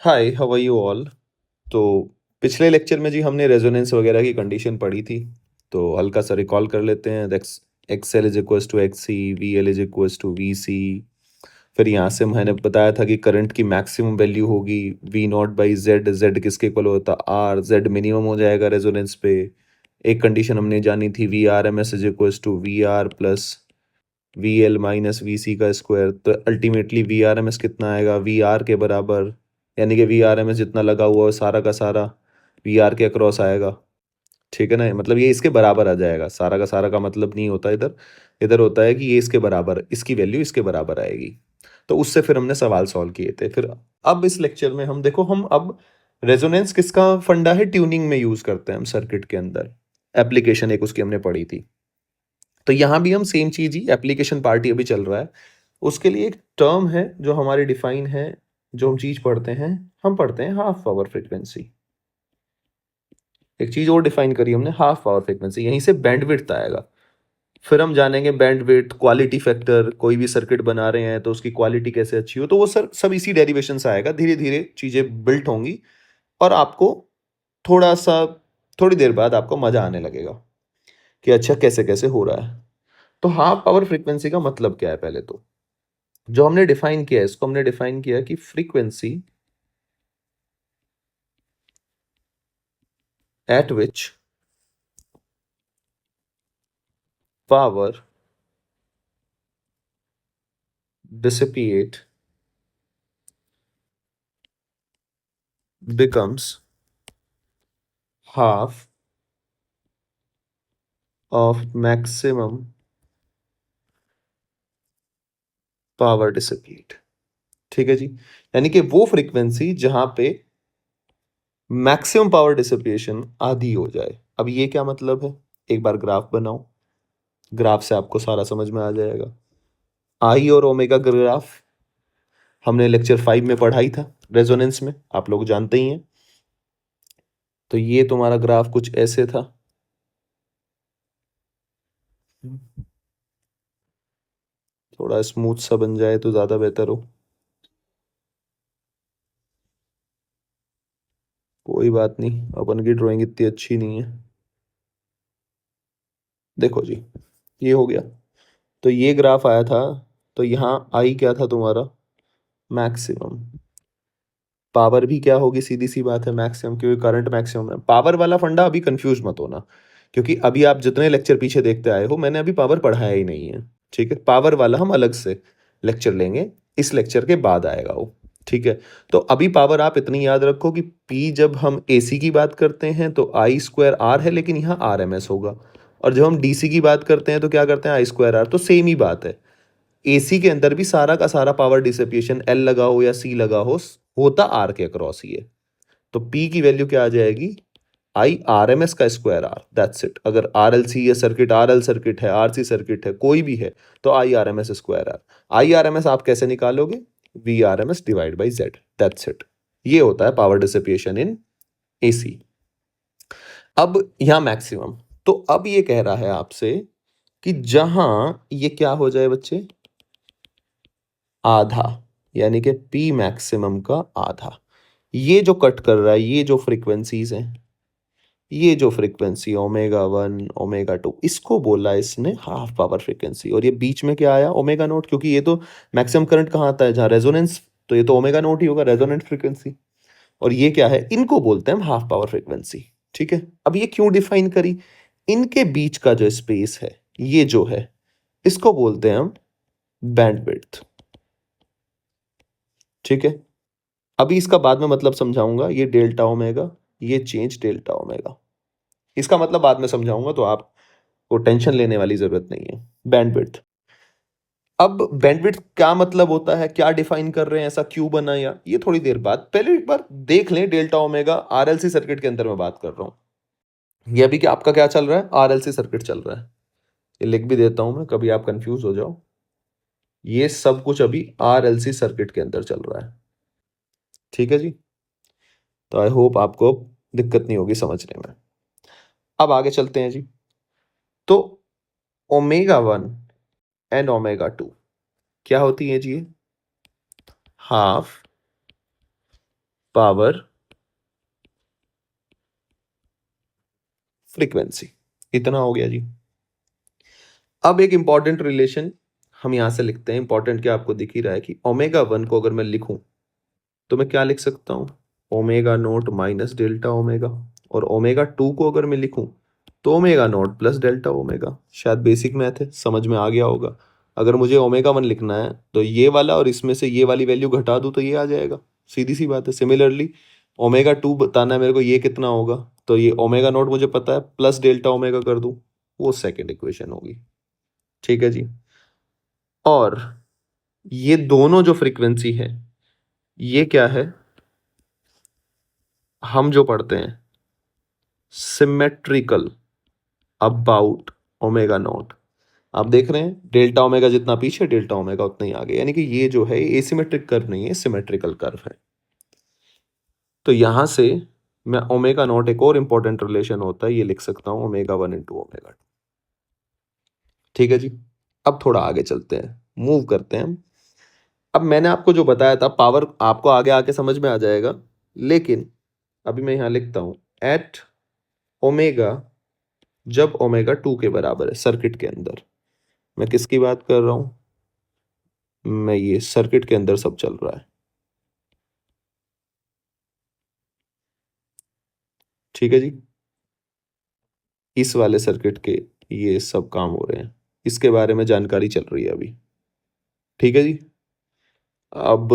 Hi, how are you all? तो पिछले lecture में जी हमने रेजोनेंस वगैरह की कंडीशन पढ़ी थी, तो हल्का सा रिकॉल कर लेते हैं। X X L is equals to X C, V L is equals to V C. फिर यहाँ से मैंने बताया था कि करंट की मैक्सिमम वैल्यू होगी V not by Z. Z किसके इक्वल होता आर, जेड मिनिमम हो जाएगा रेजोनेंस पे। एक कंडीशन हमने जानी थी V R M S is equals to V R plus V L minus V C का स्क्वायर। तो ultimately we R M S कितना आएगा, वी आर के बराबर, यानी कि वी आर एम एस जितना लगा हुआ है सारा का सारा वी आर के अक्रॉस आएगा। ठीक है ना, मतलब ये इसके बराबर आ जाएगा। सारा का मतलब नहीं होता इधर, इधर होता है कि ये इसके बराबर, इसकी वैल्यू इसके बराबर आएगी। तो उससे फिर हमने सवाल सॉल्व किए थे। फिर अब इस लेक्चर में हम देखो, हम अब रेजोनेंस किसका फंडा है, ट्यूनिंग में यूज करते हैं हम सर्किट के अंदर। एप्लीकेशन एक उसकी हमने पढ़ी थी, तो यहाँ भी हम सेम चीज ही, एप्लीकेशन पार्टी अभी चल रहा है। उसके लिए एक टर्म है जो हमारे डिफाइन है, जो हम चीज पढ़ते हैं, हम पढ़ते हैं हाफ पावर फ्रीक्वेंसी। एक चीज और डिफाइन करी हमने, हाफ पावर फ्रीक्वेंसी, यहीं से बैंडविड्थ आएगा। फिर हम जानेंगे बैंडविड्थ, क्वालिटी फैक्टर, कोई भी सर्किट बना रहे हैं तो उसकी क्वालिटी कैसे अच्छी हो, तो वो सर सब इसी डेरिवेशन से आएगा। धीरे धीरे चीजें बिल्ट होंगी और आपको थोड़ा सा, थोड़ी देर बाद आपको मजा आने लगेगा कि अच्छा कैसे कैसे हो रहा है। तो हाफ पावर फ्रीक्वेंसी का मतलब क्या है? पहले तो जो हमने डिफाइन किया है, इसको हमने डिफाइन किया कि frequency eight which power dissipate becomes half of maximum power dissipate. ठीक है जी, यानी कि वो फ्रीक्वेंसी जहां पे मैक्सिमम पावर डिसिपेशन आधी हो जाए। अब ये क्या मतलब है, एक बार ग्राफ बनाओ, ग्राफ से आपको सारा समझ में आ जाएगा। आई और ओमेगा ग्राफ हमने लेक्चर 5 में पढ़ा ही था, रेजोनेंस में, आप लोग जानते ही हैं। तो ये तुम्हारा ग्राफ कुछ ऐसे था। थोड़ा स्मूथ सा बन जाए तो ज्यादा बेहतर हो। कोई बात नहीं, अपन की ड्राइंग इतनी अच्छी नहीं है। देखो जी, ये हो गया। तो ये ग्राफ आया था, तो यहाँ आई क्या था तुम्हारा, मैक्सिमम। पावर भी क्या होगी, सीधी सी बात है मैक्सिमम, क्योंकि करंट मैक्सिमम है। पावर वाला फंडा अभी कंफ्यूज मत होना, क्योंकि अभी आप जितने लेक्चर पीछे देखते आए हो, मैंने अभी पावर पढ़ाया ही नहीं है। ठीक है, पावर वाला हम अलग से लेक्चर लेंगे, इस लेक्चर के बाद आएगा वो। ठीक है, तो अभी पावर आप इतनी याद रखो कि पी जब हम एसी की बात करते हैं तो आई स्क्वायर आर है, लेकिन यहाँ आर एम एस होगा। और जब हम डीसी की बात करते हैं तो क्या करते हैं, आई स्क्वायर आर। तो सेम ही बात है, एसी के अंदर भी सारा का सारा पावर डिसिपेशन एल लगा हो या सी लगा हो, होता आर के अक्रॉस ही है। तो पी की वैल्यू क्या आ जाएगी, आई आर एम एस का स्क्वायर आर, दैट्स इट। अगर आर एल सी है सर्किट, आर एल सर्किट है, आर सी सर्किट है, कोई भी है, तो I R M S square R. I R M S आप कैसे निकालोगे, V R M S divide by Z, that's it. ये होता है पावर डिसिपेशन इन एसी। अब यहां मैक्सिमम, तो अब ये कह रहा है आपसे कि जहां ये क्या हो जाए बच्चे, आधा, यानी कि पी मैक्सिमम का आधा। ये जो कट कर रहा है, ये जो फ्रीक्वेंसीज हैं, ये जो फ्रीक्वेंसी ओमेगा 1 ओमेगा 2, इसको बोला इसने हाफ पावर फ्रीक्वेंसी। और ये बीच में क्या आया, ओमेगा नोट, क्योंकि ये तो मैक्सिमम करंट कहाँ आता है, जहाँ रेजोनेंस, तो ये तो ओमेगा नोट ही होगा, रेजोनेंट फ्रीक्वेंसी। और ये क्या है, इनको बोलते हैं हम हाफ पावर फ्रीक्वेंसी। ठीक है, अब ये क्यों डिफाइन करी, इनके बीच का जो स्पेस है, ये जो है, इसको बोलते हैं हम बैंडविड्थ। ठीक है, अभी इसका बाद में मतलब समझाऊंगा, ये डेल्टा ओमेगा, ये चेंज डेल्टा ओमेगा, इसका मतलब बाद में समझाऊंगा, तो आपको टेंशन लेने वाली जरूरत नहीं है। बैंडविड्थ, अब बैंडविड्थ क्या मतलब होता है, क्या डिफाइन कर रहे हैं, ऐसा क्यों बना, या ये थोड़ी देर बाद, पहले एक बार देख लें डेल्टा ओमेगा। आरएलसी सर्किट के अंदर मैं बात कर रहा हूं, ये अभी क्या आपका क्या चल रहा है, आरएलसी सर्किट चल रहा है। ये लिख भी देता हूं मैं, कभी आप कंफ्यूज हो जाओ, ये सब कुछ अभी आरएलसी सर्किट के अंदर चल रहा है। ठीक है जी, तो आई होप आपको दिक्कत नहीं होगी समझने में। अब आगे चलते हैं जी। तो ओमेगा 1 एंड ओमेगा 2 क्या होती है जी, हाफ पावर फ्रीक्वेंसी। इतना हो गया जी। अब एक इंपॉर्टेंट रिलेशन हम यहां से लिखते हैं। इंपॉर्टेंट क्या आपको दिख ही रहा है कि ओमेगा 1 को अगर मैं लिखूं तो मैं क्या लिख सकता हूं, omega naught minus delta omega. और ओमेगा 2 को अगर मैं लिखूं तो omega naught plus delta omega. शायद बेसिक मैथ है, समझ में आ गया होगा। अगर मुझे ओमेगा 1 लिखना है तो ये वाला और इसमें से ये वाली वैल्यू घटा दूं तो ये आ जाएगा, सीधी सी बात है। सिमिलरली ओमेगा 2 बताना है मेरे को ये कितना होगा, तो ये ओमेगा नॉट मुझे पता है, प्लस डेल्टा ओमेगा कर दूं, वो सेकेंड इक्वेशन होगी। ठीक है जी। और ये दोनों जो फ्रीक्वेंसी है ये क्या है, हम जो पढ़ते हैं सिमेट्रिकल अबाउट ओमेगा नॉट। आप देख रहे हैं डेल्टा ओमेगा जितना पीछे डेल्टा ओमेगा उतना ही आगे, यानी कि ये जो है एसिमेट्रिक कर्व नहीं है, सिमेट्रिकल कर्व है। तो यहां से मैं ओमेगा नॉट, एक और इंपॉर्टेंट रिलेशन होता है, ये लिख सकता हूं ओमेगा 1 इंटू ओमेगा 2। ठीक है जी। अब थोड़ा आगे चलते हैं, मूव करते हैं। अब मैंने आपको जो बताया था पावर आपको आगे आके समझ में आ जाएगा, लेकिन अभी मैं यहां लिखता हूं एट ओमेगा, जब ओमेगा 2 के बराबर है सर्किट के अंदर। मैं किसकी बात कर रहा हूं, मैं ये सर्किट के अंदर सब चल रहा है। ठीक है जी। इस वाले सर्किट के ये सब काम हो रहे हैं, इसके बारे में जानकारी चल रही है अभी। ठीक है जी। अब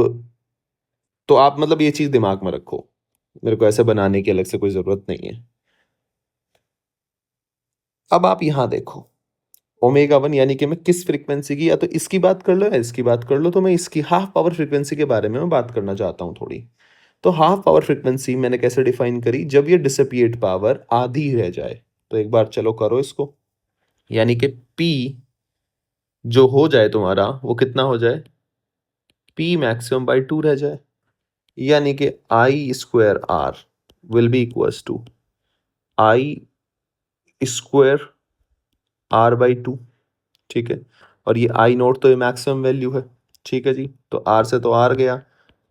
तो आप मतलब ये चीज दिमाग में रखो, मेरे को ऐसे बनाने की अलग से कोई जरूरत नहीं है। अब आप यहां देखो ओमेगा 1 यानी कि मैं किस फ्रीक्वेंसी की, या तो इसकी बात कर लो या इसकी बात कर लो, तो मैं इसकी हाफ पावर फ्रीक्वेंसी के बारे में मैं बात करना चाहता हूं थोड़ी। तो हाफ पावर फ्रीक्वेंसी मैंने कैसे डिफाइन करी, जब ये डिसिपिएट पावर आधी रह जाए। तो एक बार चलो करो इसको, यानी कि P जो हो जाए तुम्हारा वो कितना हो जाए, P मैक्सिमम बाई 2 रह जाए, यानी कि I square R will be equals to I square R by 2। ठीक है। और ये आई नोट तो ये मैक्सिमम वैल्यू है। ठीक है जी। तो आर से तो आर गया,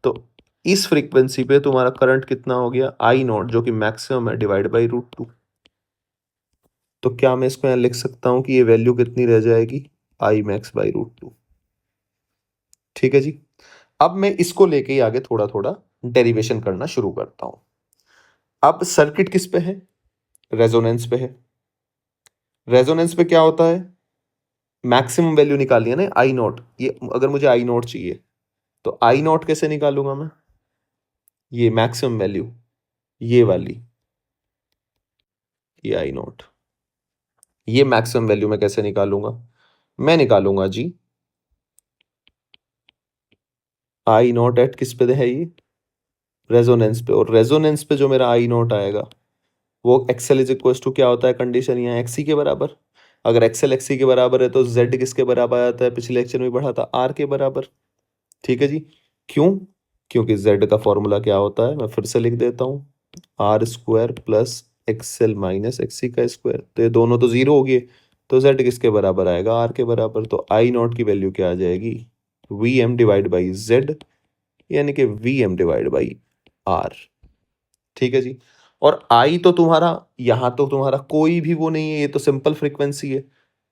तो इस फ्रीक्वेंसी पे तुम्हारा करंट कितना हो गया, आई नोट जो कि मैक्सिमम है डिवाइड बाई √2। तो क्या मैं इसको यहां लिख सकता हूं कि ये वैल्यू कितनी रह जाएगी, आई मैक्स बाई √2। ठीक है जी। अब मैं इसको लेके ही आगे थोड़ा थोड़ा डेरिवेशन करना शुरू करता हूं। अब सर्किट किस पे है, रेजोनेंस पे है। रेजोनेंस पे क्या होता है, मैक्सिमम वैल्यू निकालनी है ना आई नॉट, ये अगर मुझे आई नॉट चाहिए तो आई नॉट कैसे निकालूंगा मैं, ये मैक्सिमम वैल्यू ये वाली, ये आई नॉट, ये मैक्सिमम वैल्यू मैं कैसे निकालूंगा, मैं निकालूंगा जी आई नॉट एट किस पे है, ये रेजोनेंस पे। और रेजोनेंस पे जो मेरा आई नॉट आएगा वो एक्सएल इज इक्वल टू क्या होता है, कंडीशन यहाँ एक्सी के बराबर। अगर एक्सएल एक्सी के बराबर है तो जेड किसके बराबर आता है, पिछले लेक्चर में पढ़ा था आर के बराबर। ठीक है जी। क्यों, क्योंकि जेड का फॉर्मूला क्या होता है, मैं फिर से लिख देता हूँ, R square plus XL minus XC का स्क्वायर। तो ये दोनों तो जीरो हो गए, तो जेड किसके बराबर आएगा, आर के बराबर। तो आई नॉट की वैल्यू क्या आ जाएगी, V M divide by Z, यानी कि V M divide by R. ठीक है जी। और आई तो तुम्हारा यहां तो तुम्हारा कोई भी वो नहीं है, ये तो सिंपल फ्रीक्वेंसी है।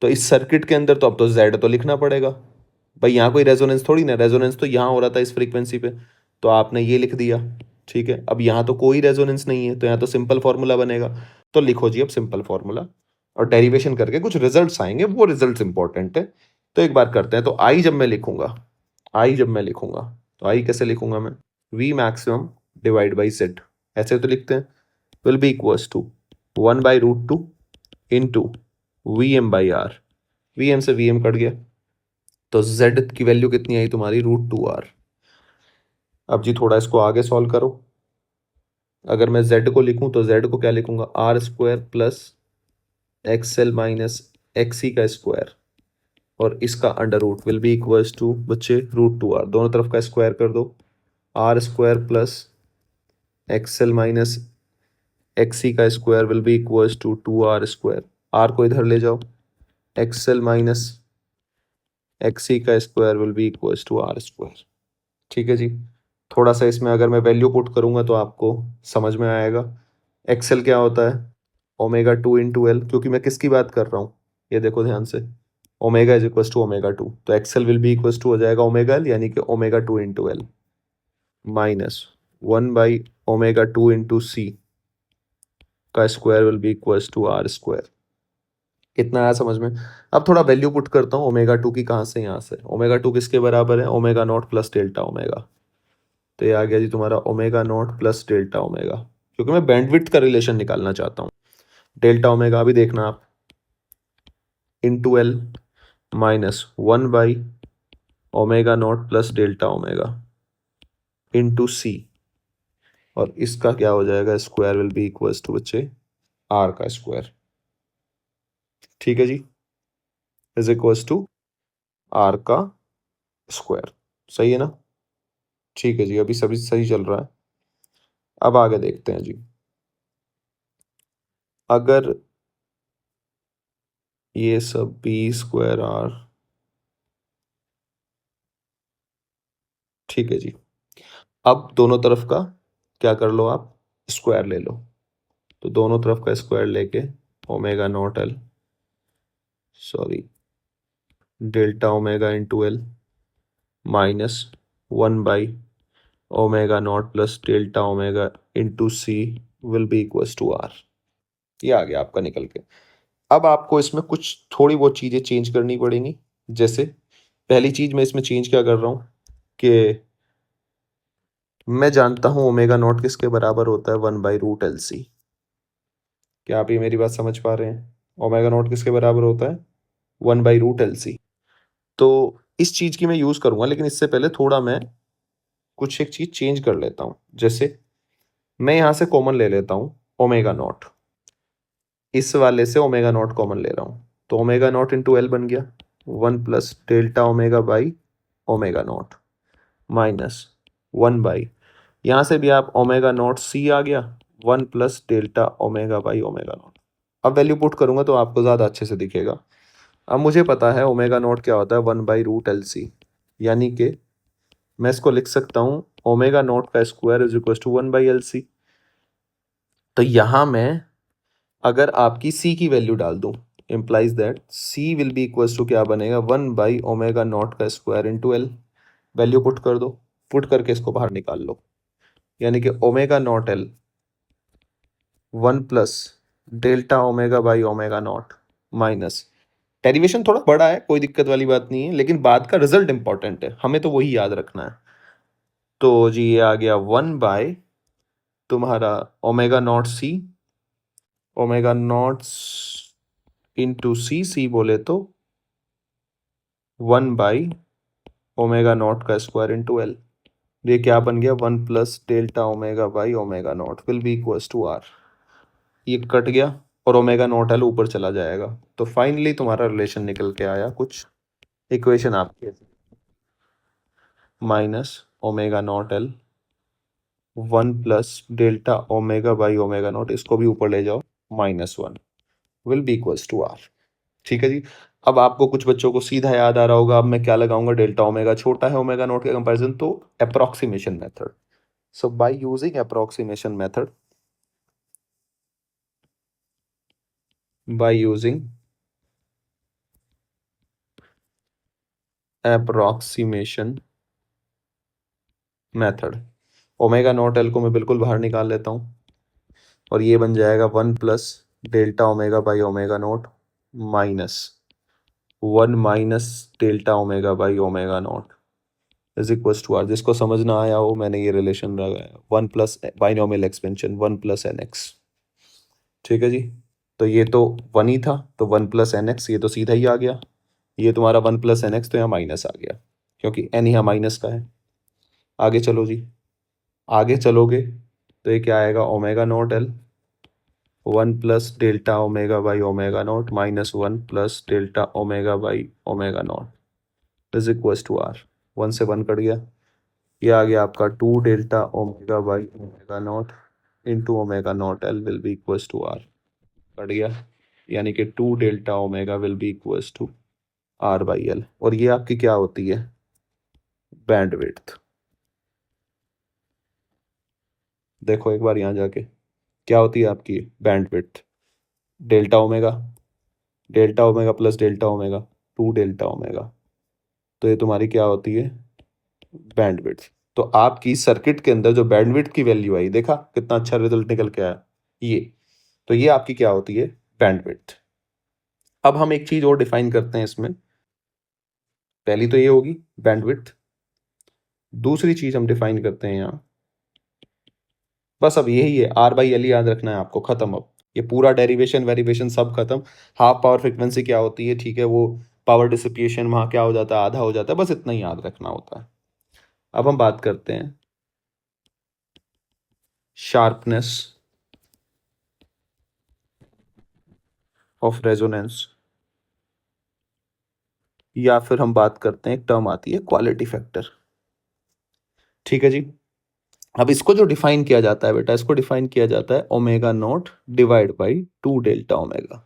तो इस सर्किट के अंदर तो अब तो जेड तो लिखना पड़ेगा भाई, यहाँ कोई रेजोनेंस थोड़ी ना, रेजोनेंस तो यहाँ हो रहा था इस फ्रीक्वेंसी पे, तो आपने ये लिख दिया। ठीक है। अब यहाँ तो कोई रेजोनेंस नहीं है, तो यहाँ तो सिंपल फॉर्मूला बनेगा। तो लिखो जी अब सिंपल फॉर्मूला, और डेरिवेशन करके कुछ रिजल्ट्स आएंगे, वो रिजल्ट्स इंपॉर्टेंट है। तो एक बार करते हैं। तो आई जब मैं लिखूंगा, आई जब मैं लिखूंगा तो आई कैसे लिखूंगा मैं, V maximum divide by Z, ऐसे तो लिखते हैं, will be equals to 1/√2 into V M by R. V M से वी एम कट गया, तो z की वैल्यू कितनी आई तुम्हारी, √2r। अब जी थोड़ा इसको आगे सॉल्व करो। अगर मैं z को लिखूं तो z को क्या लिखूंगा, R square plus XL minus XC का स्क्वायर, और इसका under root will be equals to बच्चे √2r, दोनों तरफ का स्क्वायर कर दो, R square plus XL minus XC का square will be equals to 2r square. R को इधर ले जाओ, एक्सएल माइनस एक्सी का square will be equals to R square. ठीक है जी। थोड़ा सा इसमें अगर मैं वैल्यू पुट करूँगा तो आपको समझ में आएगा। एक्सएल क्या होता है? ओमेगा 2 इंटू एल, क्योंकि मैं किसकी बात कर रहा हूँ ये देखो ध्यान से, omega is equal to omega 2, तो X L will be equal to हो जाएगा ओमेगा एल, यानी कि omega 2 into L minus 1 by omega 2 into C का square will be equal to R square. इतना आया समझ में? अब थोड़ा वैल्यू पुट करता हूँ ओमेगा 2 की, कहाँ से? यहाँ से। ओमेगा 2 किसके बराबर है? Omega naught plus delta omega. तो ये आ गया जी तुम्हारा omega naught plus delta omega, क्योंकि मैं बैंडविड्थ का रिलेशन निकालना चाहता हूँ। डेल्टा ओमेगा भी देखना आप, into L minus 1 by omega naught plus delta omega into C, और इसका क्या हो जाएगा? Square will be equal to बच्चे आर का स्क्वायर। ठीक है जी, इज इक्वल टू आर का स्क्वायर। सही है ना? ठीक है जी, अभी सभी सही चल रहा है। अब आगे देखते हैं जी। अगर ये सब बी स्क्वायर आर, ठीक है जी, अब दोनों तरफ का क्या कर लो आप? स्क्वायर ले लो। तो दोनों तरफ का स्क्वायर लेके omega naught L, sorry, delta omega into L minus 1 by omega naught plus delta omega into C will be equal to R. ये आ गया आपका निकल के। अब आपको इसमें कुछ थोड़ी बहुत चीज़ें चेंज करनी पड़ेंगी। जैसे पहली चीज़ मैं इसमें चेंज क्या कर रहा हूँ कि मैं जानता हूँ ओमेगा नॉट किसके बराबर होता है? 1/√LC। क्या आप ये मेरी बात समझ पा रहे हैं? ओमेगा नॉट किसके बराबर होता है? 1/√LC। तो इस चीज़ की मैं यूज़ करूँगा, लेकिन इससे पहले थोड़ा मैं कुछ एक चीज़ चेंज कर लेता हूँ। जैसे मैं यहाँ से कॉमन ले लेता हूँ ओमेगा नॉट, इस वाले से ओमेगा नॉट कॉमन ले रहा हूँ, तो ओमेगा नॉट इंटू एल बन गया 1 plus delta omega by omega naught minus 1 by, यहाँ से भी आप ओमेगा नॉट सी आ गया 1 plus delta omega by omega not. अब वैल्यू पुट करूँगा तो आपको ज़्यादा अच्छे से दिखेगा। अब मुझे पता है ओमेगा नॉट क्या होता है? 1/√LC, यानी कि मैं इसको लिख सकता हूँ ओमेगा नॉट का square is equal to 1/LC। तो यहाँ मैं अगर आपकी सी की वैल्यू डाल दूँ, implies that C will be equal to क्या बनेगा? 1 बाई ओमेगा नॉट का square into L. Value put कर दो, पुट करके इसको बाहर निकाल लो, यानी कि omega naught L 1 plus delta omega by omega naught minus, derivation थोड़ा बड़ा है, कोई दिक्कत वाली बात नहीं है, लेकिन बाद का रिजल्ट इंपॉर्टेंट है, हमें तो वही याद रखना है। तो जी ये आ गया 1 बाय तुम्हारा omega naught C, omega naught into C, C बोले तो 1 बाई ओमेगा नॉट का स्क्वायर इंटू एल। ये क्या बन गया? 1 plus delta omega by omega naught will be equals to R. ये कट गया और ओमेगा नॉट एल ऊपर चला जाएगा, तो फाइनली तुम्हारा रिलेशन निकल के आया कुछ इक्वेशन आपकी, minus omega naught L 1 plus delta omega by omega naught, इसको भी ऊपर ले जाओ, -1 will be equals to R. ठीक है जी। अब आपको कुछ बच्चों को सीधा याद आ रहा होगा, अब मैं क्या लगाऊंगा? डेल्टा ओमेगा छोटा है ओमेगा नॉट के कंपैरिजन, तो approximation method. So by using approximation method, by using approximation method, omega naught L को मैं बिल्कुल बाहर निकाल लेता हूँ, और ये बन जाएगा 1 plus delta omega by omega naught minus 1 minus delta omega by omega naught is equal to R. जिसको समझ ना आया हो, मैंने ये रिलेशन लगाया 1 plus binomial expansion 1 plus N X. ठीक है जी। तो ये तो 1 ही था, तो 1 प्लस एन एक्स, ये तो सीधा ही आ गया। ये तुम्हारा 1 प्लस एन एक्स, तो यहाँ माइनस आ गया, क्योंकि एन यहाँ माइनस का है। आगे चलो जी, आगे चलोगे तो ये क्या आएगा? Omega naught L 1 plus delta omega by omega naught minus 1 plus delta omega by omega naught is equal to R. 1 से 1 कट गया, ये आ गया आपका 2 delta omega by omega naught into omega naught L will be equal to R. Cut गया, यानी कि 2 delta omega will be equal to R by L, और ये आपकी क्या होती है? बैंडविड्थ। देखो एक बार यहाँ जाके क्या होती है आपकी bandwidth, delta omega, delta omega plus delta omega, 2 delta omega. तो ये तुम्हारी क्या होती है, बैंडविड्थ। तो आपकी सर्किट के अंदर जो बैंडविड्थ की वैल्यू आई, देखा कितना अच्छा रिजल्ट निकल के आया ये। तो ये आपकी क्या होती है, बैंडविड्थ। अब हम एक चीज और डिफाइन करते हैं इसमें। पहली तो ये होगी बैंडविड्थ, दूसरी चीज हम डिफाइन करते हैं यहाँ, बस अब यही है, आर बाई एल याद रखना है आपको, खत्म। अब ये पूरा डेरिवेशन वेरिएशन सब खत्म। हाफ पावर फ्रीक्वेंसी क्या होती है, ठीक है, वो पावर डिसिपिएशन वहां क्या हो जाता है, आधा हो जाता है, बस इतना ही याद रखना होता है। अब हम बात करते हैं शार्पनेस ऑफ रेजोनेंस, या फिर हम बात करते हैं, एक टर्म आती है क्वालिटी फैक्टर। ठीक है जी। अब इसको जो डिफाइन किया जाता है बेटा, इसको डिफाइन किया जाता है omega naught divide by 2 delta omega,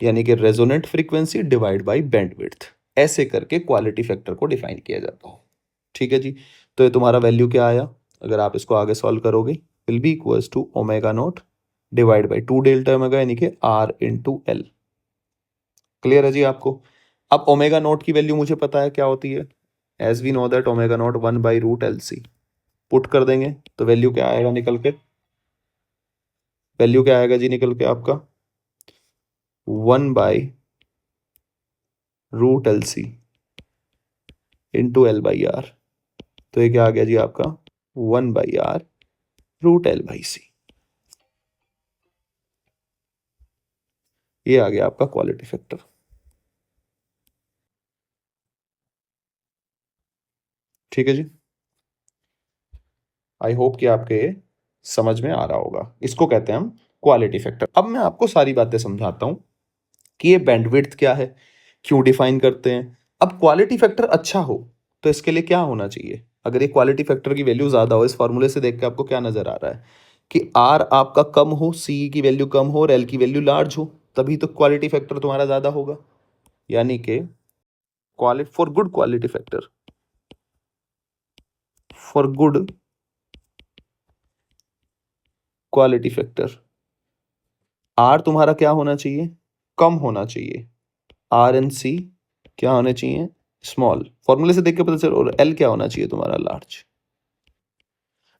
यानी कि resonant frequency divide by bandwidth. ऐसे करके क्वालिटी फैक्टर को डिफाइन किया जाता है। ठीक है जी। तो ये तुम्हारा वैल्यू क्या आया, अगर आप इसको आगे सॉल्व करोगे, will be equals to omega naught divide by 2 delta omega, यानी कि आर इंटू एल। क्लियर है जी आपको। अब ओमेगा नॉट की वैल्यू मुझे पता है क्या होती है, as we know that omega naught 1 by root L C. Put कर देंगे तो वैल्यू क्या आएगा निकल के, वैल्यू क्या आएगा जी निकल के आपका, 1 by root L C into L by R. तो ये क्या आ गया जी आपका, 1 by R root L by C. ये आ गया आपका क्वालिटी फैक्टर। ठीक है जी। आई होप कि आपके ये समझ में आ रहा होगा। इसको कहते हैं हम क्वालिटी फैक्टर। अब मैं आपको सारी बातें समझाता हूं कि ये बैंडविड्थ क्या है, क्यों डिफाइन करते हैं। अब क्वालिटी फैक्टर अच्छा हो तो इसके लिए क्या होना चाहिए, अगर ये क्वालिटी फैक्टर की वैल्यू ज्यादा हो, इस फॉर्मूले से देख के आपको क्या नजर आ रहा है कि आर आपका कम हो, सी की वैल्यू कम हो और एल की वैल्यू लार्ज हो, तभी तो क्वालिटी फैक्टर तुम्हारा ज्यादा होगा। यानी कि quality for good quality factor, for good quality factor, R तुम्हारा क्या होना चाहिए, कम होना चाहिए, आर एंड सी क्या होने चाहिए, स्मॉल। फॉर्मूले से देख के पता चलो। और एल क्या होना चाहिए तुम्हारा, लार्ज।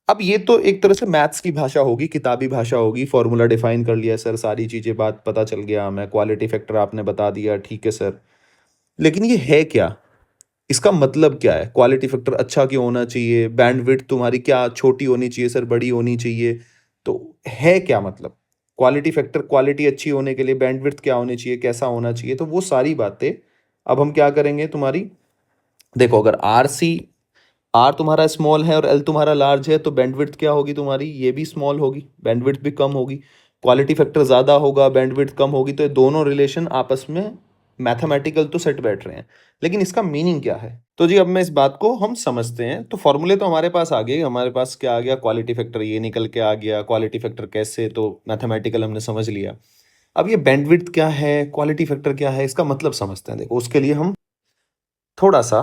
अब ये तो एक तरह से मैथ्स की भाषा होगी, किताबी भाषा होगी, फॉर्मूला डिफाइन कर लिया सर, सारी चीजें बात पता चल गया, मैं क्वालिटी फैक्टर आपने बता दिया, ठीक है सर। लेकिन ये है क्या, इसका मतलब क्या है, क्वालिटी फैक्टर अच्छा क्यों होना चाहिए, बैंडविड्थ तुम्हारी क्या छोटी होनी चाहिए सर, बड़ी होनी चाहिए, तो है क्या मतलब क्वालिटी फैक्टर, क्वालिटी अच्छी होने के लिए बैंडविड्थ क्या होनी चाहिए, कैसा होना चाहिए, तो वो सारी बातें अब हम क्या करेंगे तुम्हारी। देखो अगर आर सी, आर तुम्हारा स्मॉल है और एल तुम्हारा लार्ज है, तो बैंडविड्थ क्या होगी तुम्हारी, ये भी स्मॉल होगी, बैंडविड्थ भी कम होगी। क्वालिटी फैक्टर ज़्यादा होगा, बैंडविड्थ कम होगी, तो ये दोनों रिलेशन आपस में मैथमेटिकल तो सेट बैठ रहे हैं, लेकिन इसका मीनिंग क्या है। तो जी अब मैं इस बात को हम समझते हैं। तो फॉर्मूले तो हमारे पास आ गए, हमारे पास क्या आ गया, क्वालिटी फैक्टर ये निकल के आ गया, क्वालिटी फैक्टर कैसे, तो मैथमेटिकल हमने समझ लिया। अब ये बैंडविड्थ क्या है, क्वालिटी फैक्टर क्या है, इसका मतलब समझते हैं। देखो उसके लिए हम थोड़ा सा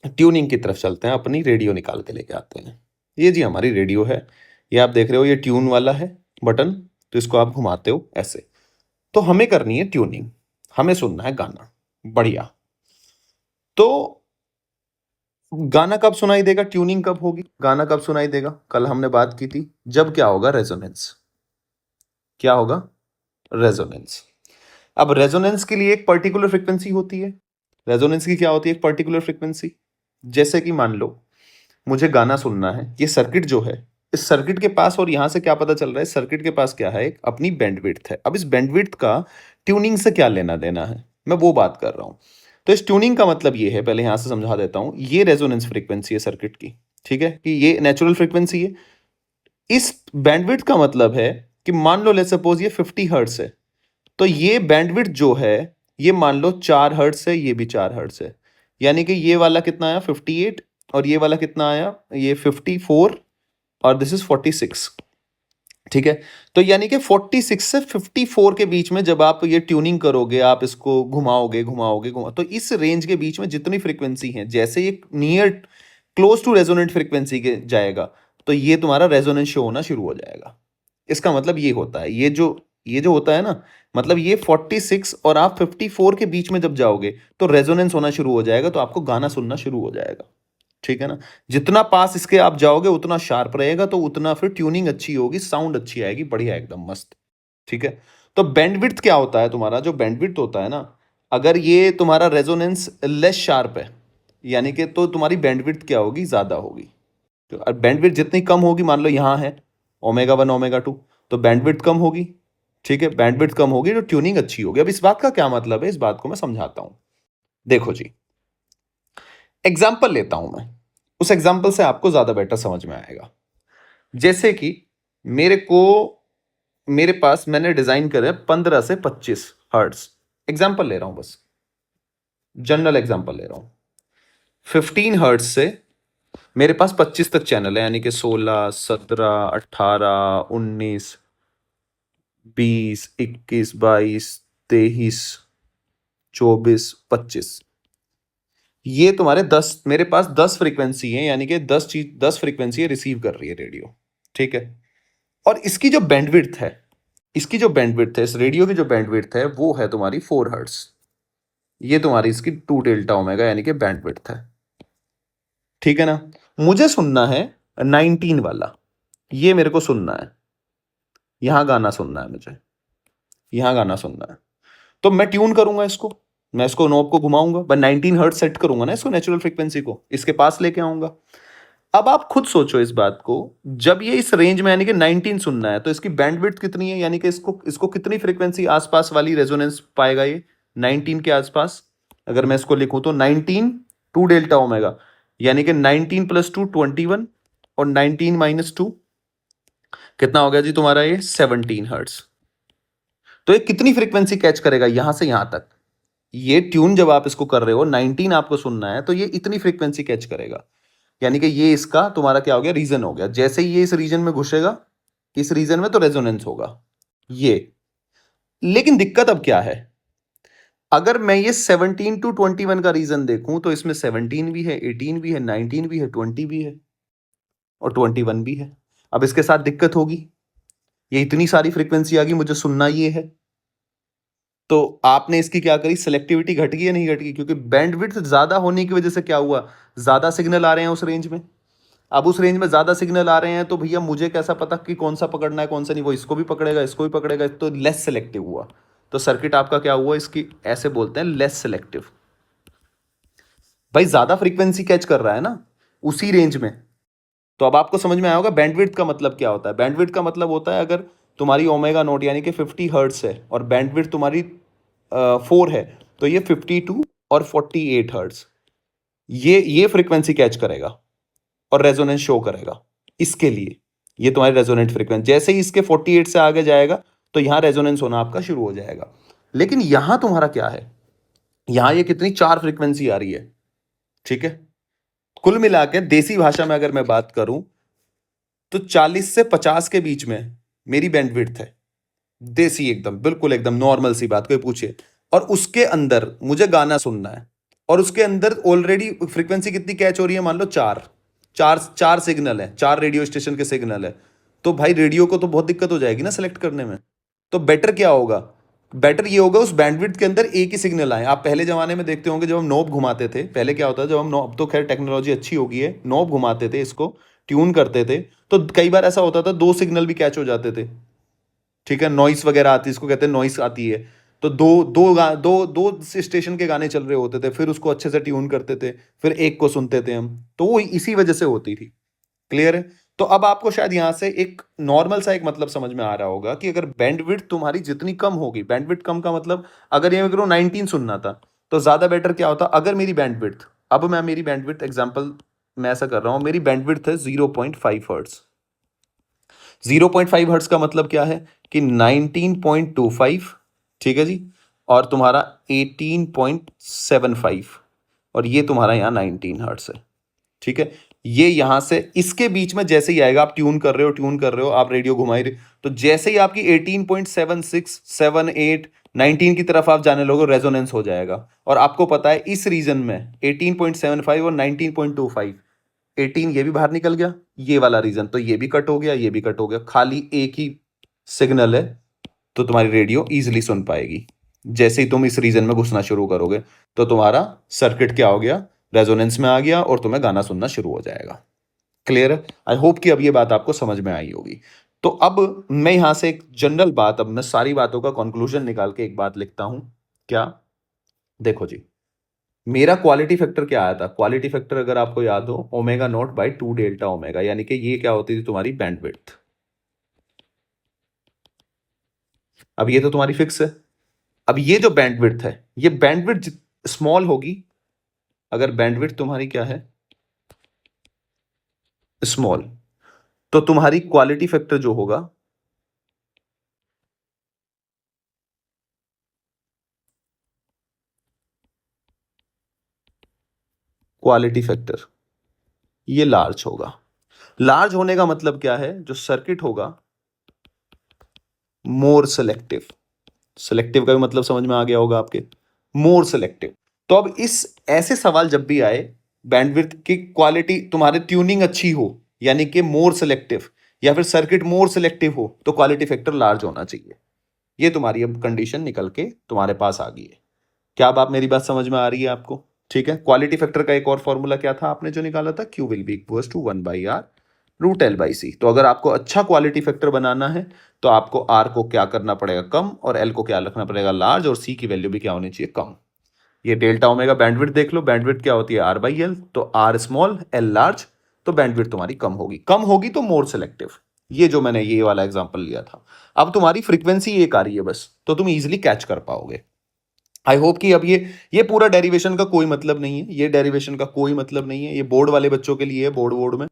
ट्यूनिंग की तरफ चलते हैं, अपनी रेडियो निकाल के लेके आते हैं। ये जी हमारी रेडियो है, ये आप देख रहे हो, ये ट्यून वाला है बटन, तो इसको आप घुमाते हो ऐसे। तो हमें करनी है ट्यूनिंग, हमें सुनना है गाना, बढ़िया। तो गाना कब सुनाई देगा, ट्यूनिंग कब होगी, गाना कब सुनाई देगा, कल हमने बात की थी, जब क्या होगा, रेजोनेंस। क्या होगा, रेजोनेंस। अब रेजोनेंस के लिए एक पर्टिकुलर फ्रीक्वेंसी होती है, रेजोनेंस की क्या होती है, एक पर्टिकुलर फ्रीक्वेंसी। जैसे कि मान लो मुझे गाना सुनना है, ये सर्किट जो है, इस सर्किट के पास, और यहां से क्या पता चल रहा है, सर्किट के पास क्या है, एक अपनी बैंडविड्थ है। अब इस बैंडविड्थ का ट्यूनिंग से क्या लेना देना है, मैं वो बात कर रहा हूं। तो इस ट्यूनिंग का मतलब ये है, पहले यहां से समझा देता हूं, ये रेजोनेंस फ्रीक्वेंसी है सर्किट की, ठीक है, कि ये नेचुरल फ्रीक्वेंसी है। इस बैंडविड्थ का मतलब है कि मान लो लेट्स सपोज ये 50 हर्ट्ज है, तो ये बैंडविड्थ जो है, ये मान लो 4 हर्ट्ज है, ये भी 4 हर्ट्ज है, यानी कि ये वाला कितना आया, 58, और ये वाला कितना आया, ये 54, और दिस इज 46। ठीक है। तो यानी कि 46 से 54 के बीच में जब आप ये ट्यूनिंग करोगे, आप इसको घुमाओगे घुमाओगे तो इस रेंज के बीच में जितनी फ्रीक्वेंसी है, जैसे ये near close to resonant frequency के जाएगा, तो ये तुम्हारा रेजोनेंस शो होना शुरू हो जाएगा। इसका मतलब ये होता है, ये जो होता है ना, मतलब ये 46 और आप 54 के बीच में जब जाओगे तो रेजोनेंस होना शुरू हो जाएगा, तो आपको गाना सुनना शुरू हो जाएगा। ठीक है ना? जितना पास इसके आप जाओगे उतना शार्प रहेगा, तो उतना फिर ट्यूनिंग अच्छी होगी, साउंड अच्छी आएगी, बढ़िया एकदम मस्त। ठीक है? तो बैंडविड्थ क्या होता है तुम्हारा? जो बैंडविड्थ होता है ना, अगर ये तुम्हारा रेजोनेंस लेस शार्प है, यानी कि तो तुम्हारी बैंडविड्थ क्या होगी? ज़्यादा होगी। तो बैंडविड्थ जितनी कम होगी, मान लो यहाँ है ओमेगा 1 ओमेगा 2, तो बैंडविड्थ कम होगी। ठीक है? बैंडविड्थ कम होगी तो ट्यूनिंग अच्छी होगी। अब इस बात का क्या मतलब है, इस बात को मैं समझाता हूं। देखो जी, एग्जाम्पल लेता हूं मैं, उस एग्जाम्पल से आपको ज्यादा बेटर समझ में आएगा। जैसे कि मेरे पास मैंने डिजाइन करे 15 से 25 हर्ट्स, एग्जाम्पल ले रहा हूं, बस जनरल एग्जाम्पल ले रहा हूं। 15 हर्ट्स से मेरे पास 25 तक चैनल है, यानी कि 16, 17, 18, 19, 20, 21, 22, 23, 24, 25। ये तुम्हारे 10, मेरे पास 10 फ्रीक्वेंसी है, यानी कि 10 फ्रीक्वेंसी रिसीव कर रही है रेडियो। ठीक है? और इसकी जो बैंडविड्थ है, इस रेडियो की जो बैंडविड्थ है वो है तुम्हारी 4 हर्ट्स। ये तुम्हारी इसकी 2 डेल्टा ओमेगा यानी कि बैंडविड्थ है। ठीक है ना? मुझे सुनना है 19 वाला, ये मेरे को सुनना है, यहां गाना सुनना है मुझे, यहां गाना सुनना है। तो मैं ट्यून करूंगा इसको, मैं इसको नॉब को घुमाऊंगा, मैं 19 हर्ट्ज सेट करूंगा ना इसको, नेचुरल फ्रीक्वेंसी को इसके पास लेके आऊंगा। अब आप खुद सोचो इस बात को, जब ये इस रेंज में यानी कि 19 सुनना है, तो इसकी बैंडविड्थ कितनी है, यानी कि इसको कितनी फ्रीक्वेंसी आसपास वाली रेजोनेंस पाएगा ये 19 के आसपास? अगर मैं इसको लिखूं तो 19 2 डेल्टा ओमेगा, यानी कि 19 + 2 21, और 19 - 2 कितना हो गया जी तुम्हारा? ये 17 हर्ट्ज। तो ये कितनी फ्रीक्वेंसी कैच करेगा यहां से यहां तक? ये ट्यून जब आप इसको कर रहे हो, 19 आपको सुनना है, तो ये इतनी फ्रीक्वेंसी कैच करेगा, यानी कि ये इसका तुम्हारा क्या हो गया? रीजन हो गया। जैसे ही ये इस रीजन में घुसेगा, इस रीजन में, तो रेजोनेंस होगा ये। लेकिन दिक्कत अब क्या है, अगर मैं ये 17 to 21 का रीजन देखूं, तो इसमें 17 भी है, 18 भी है, 19 भी है, 20 भी है, और 21 भी है। अब इसके साथ दिक्कत होगी, ये इतनी सारी फ्रीक्वेंसी आ गई, मुझे सुनना ये है, तो आपने इसकी क्या करी? सिलेक्टिविटी घट गई या नहीं घट गई? क्योंकि बैंडविड्थ ज्यादा होने की वजह से क्या हुआ? ज्यादा सिग्नल आ रहे हैं उस रेंज में। अब उस रेंज में ज्यादा सिग्नल आ रहे हैं, तो भैया मुझे कैसा पता कि कौन सा पकड़ना है कौन सा नहीं? वो इसको भी पकड़ेगा, इसको भी पकड़ेगा, तो लेस सिलेक्टिव हुआ। तो सर्किट आपका क्या हुआ? इसकी ऐसे बोलते हैं लेस सिलेक्टिव। भाई ज्यादा फ्रीक्वेंसी कैच कर रहा है ना उसी रेंज में। तो अब आपको समझ में आया होगा बैंडविड्थ का मतलब क्या होता है। बैंडविड्थ का मतलब होता है, अगर तुम्हारी ओमेगा नोट यानी कि 50 हर्ट्स है और बैंडविड्थ तुम्हारी 4 है, तो ये 52 और 48 हर्ट्स, ये फ्रीक्वेंसी कैच करेगा और रेजोनेंस शो करेगा इसके लिए। ये तुम्हारी रेजोनेंट फ्रीक्वेंसी, जैसे ही इसके 48 से आगे जाएगा, तो यहां रेजोनेंस होना आपका शुरू हो जाएगा। लेकिन यहां तुम्हारा क्या है, यहां ये कितनी 4 फ्रीक्वेंसी आ रही है। ठीक है? कुल मिला के देसी भाषा में अगर मैं बात करूं, तो 40 से 50 के बीच में मेरी बैंडविड्थ है, देसी एकदम, बिल्कुल एकदम नॉर्मल सी बात, कोई पूछे। और उसके अंदर मुझे गाना सुनना है, और उसके अंदर ऑलरेडी फ्रीक्वेंसी कितनी कैच हो रही है? मान लो 4 सिग्नल है, 4 रेडियो स्टेशन के सिग्नल है। तो भाई रेडियो को तो बहुत दिक्कत हो जाएगी ना सेलेक्ट करने में। तो बेटर क्या होगा? बेटर ये होगा उस बैंडविड्थ के अंदर एक ही सिग्नल आए। आप पहले जमाने में देखते होंगे, जब हम नॉब घुमाते थे, पहले क्या होता है, जब हम नॉब, तो खैर टेक्नोलॉजी अच्छी हो गई है, नॉब घुमाते थे, इसको ट्यून करते थे, तो कई बार ऐसा होता था 2 सिग्नल भी कैच हो जाते थे। ठीक है? नॉइस वगैरह आती है, इसको कहते हैं नॉइस आती है। तो दो स्टेशन के गाने चल रहे होते थे, फिर उसको अच्छे से ट्यून करते थे, फिर एक को सुनते थे हम, तो वो इसी वजह से होती थी। क्लियर है? तो अब आपको शायद यहां से एक नॉर्मल सा एक मतलब समझ में आ रहा होगा कि अगर बैंडविड्थ तुम्हारी जितनी कम होगी, बैंडविड्थ कम का मतलब, अगर ये मेरे को 19 सुनना था, तो ज्यादा बेटर क्या होता? अगर मेरी बैंडविड्थ, अब मैं मेरी बैंडविड्थ एग्जांपल मैं ऐसा कर रहा हूं, मेरी बैंडविड्थ है 0.5 हर्ट्ज। 0.5 हर्ट्ज का मतलब क्या है कि 19.25, ठीक है जी, और तुम्हारा 18.75, और ये तुम्हारा यहाँ 19 हर्ट्ज है। ठीक है? ये यहां से इसके बीच में जैसे ही आएगा, आप ट्यून कर रहे हो, आप रेडियो घुमा रहे, तो जैसे ही आपकी 18.76, 78, 19 की तरफ आप जाने लोगे, रेजोनेंस हो जाएगा। और आपको पता है इस रीजन में 18.75 और 19.25 18 ये भी बाहर निकल गया, ये वाला रीजन तो ये भी कट हो गया, ये भी कट हो गया, खाली एक ही सिग्नल है, तो तुम्हारी रेडियो इजीली सुन पाएगी। जैसे ही तुम इस रीजन में घुसना शुरू करोगे तो तुम्हारा सर्किट क्या हो गया, रेजोनेंस में आ गया और तुम्हें गाना सुनना शुरू हो जाएगा। क्लियर है? आई होप कि अब ये बात आपको समझ में आई होगी। तो अब मैं यहां से एक जनरल बात, अब मैं सारी बातों का कंक्लूजन निकाल के एक बात लिखता हूं। क्या? देखो जी, मेरा क्वालिटी फैक्टर क्या आया था? क्वालिटी फैक्टर अगर आपको याद हो, omega naught by 2 delta omega, यानी कि ये क्या होती थी तुम्हारी बैंडविड्थ। अब ये तो तुम्हारी फिक्स है। अब ये जो बैंडविड्थ है, ये बैंडविड्थ स्मॉल होगी अगर बैंडविड्थ तुम्हारी क्या है, स्मॉल, तो तुम्हारी क्वालिटी फैक्टर जो होगा, क्वालिटी फैक्टर ये लार्ज होगा। लार्ज होने का मतलब क्या है? जो सर्किट होगा मोर सेलेक्टिव। सेलेक्टिव का भी मतलब समझ में आ गया होगा आपके, मोर सेलेक्टिव। तो अब इस ऐसे सवाल जब भी आए, बैंडविड्थ की क्वालिटी तुम्हारे ट्यूनिंग अच्छी हो यानी कि मोर सेलेक्टिव, या फिर सर्किट मोर सेलेक्टिव हो, तो क्वालिटी फैक्टर लार्ज होना चाहिए। ये तुम्हारी अब कंडीशन निकल के तुम्हारे पास आ गई है। क्या अब आप मेरी बात समझ में आ रही है आपको? ठीक है। क्वालिटी फैक्टर का एक और फॉर्मूला क्या था आपने जो निकाला था? Q will be equals to 1/r root L by C. तो अगर आपको अच्छा क्वालिटी फैक्टर बनाना है तो आपको आर को क्या करना पड़ेगा? कम, और एल को क्या रखना पड़ेगा? लार्ज, और सी की वैल्यू भी क्या होनी चाहिए? कम। ये डेल्टा ओमेगा बैंडविड्थ देख लो, बैंडविड्थ क्या होती है? आर बाई एल, तो आर स्मॉल एल लार्ज, तो बैंडविड्थ तुम्हारी कम होगी। कम होगी तो मोर सेलेक्टिव। ये जो मैंने ये वाला एग्जांपल लिया था। अब तुम्हारी फ्रीक्वेंसी एक आ रही है बस, तो तुम इजीली कैच कर पाओगे। आई होप कि अब ये पूरा डेरिवेशन का कोई मतलब नहीं है, ये डेरिवेशन का कोई मतलब नहीं है, ये बोर्ड वाले बच्चों के लिए है, बोर्ड बोर्ड में।